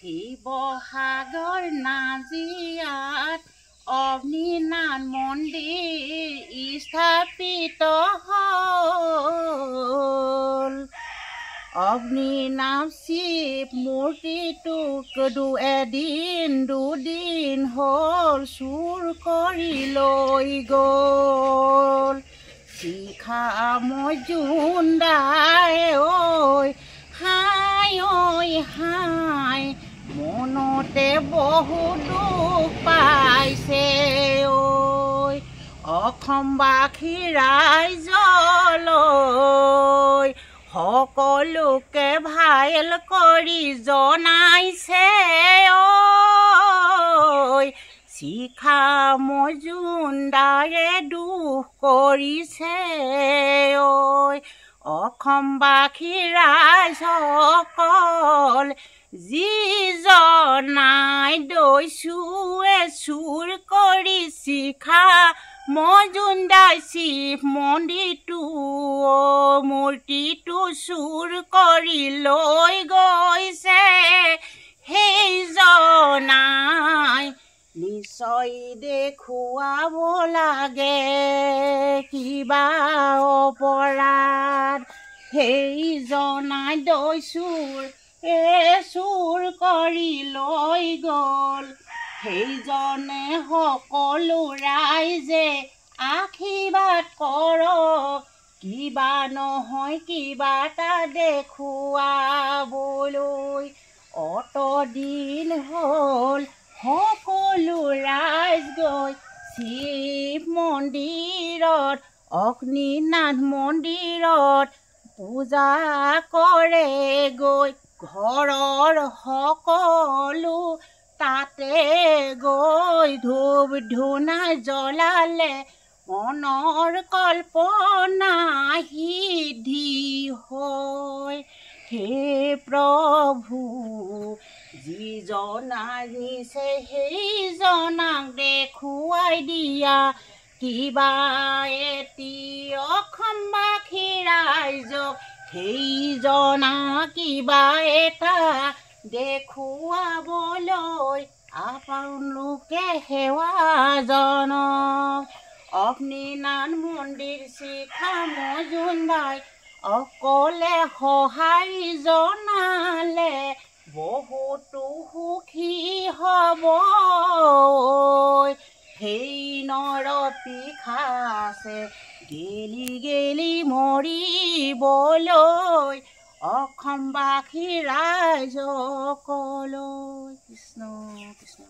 শিৱসাগৰ নাজিয়াত অগ্নিনাথ মন্দিৰ স্থাপিত হ'ল। অগ্নিনাথ শিৱ মূৰ্তিটোক এদিন দুদিন হ'ল চুৰ কৰি লৈ গ'ল। শিখা মজুমদাৰে হাই মনতে বহু দুখ পাইছে অসমবাসী ৰাইজলৈ সকলোকে ভাল কৰি জনাইছে শিখা মজুমদাৰে দুখ কৰিছে অসমবাসী ৰাইজসকল যিজনাই দৈছুৱে চুৰ কৰি শিখা মজুমদাৰ শিৱ মূৰ্তিটো চুৰ কৰি লৈ গৈছে সেইজনাই নিশ্চয় দেখুৱাব লাগে কিবা অপৰাধ। সেইজনাই দৈছুৰ চুৰ কৰি লৈ গ'ল। সেইজনে সকলো ৰাইজে আশীৰ্বাদ কৰক কিবা নহয় কিবা এটা দেখুৱাবলৈ। অতদিন হ'ল সকলো ৰাইজ গৈ শিৱ মন্দিৰত অগ্নিনাথ মন্দিৰত পূজা কৰে গৈ। ঘৰৰ সকলো তাতে গৈ ধূপ ধূনা জ্বলালে মনৰ কল্পনা সিদ্ধি হয়। হে প্ৰভু যিজনাক দিছে সেইজনাক দেখুৱাই দিয়া কিবা এটি অসমবাসী ৰাইজক সেইজনাক কিবা এটা দেখুৱাবলৈ আপোনালোকে সেৱা জনক। অগ্নিনাথ মন্দিৰ শিখা মজুমদাৰ অকলে সহায় জনালে বহুতো সুখী হ'ব। সেই নৰপিশাচে গেলি মৰিবলৈ অসমবাসী ৰাইজসকলৈ। কৃষ্ণ কৃষ্ণ।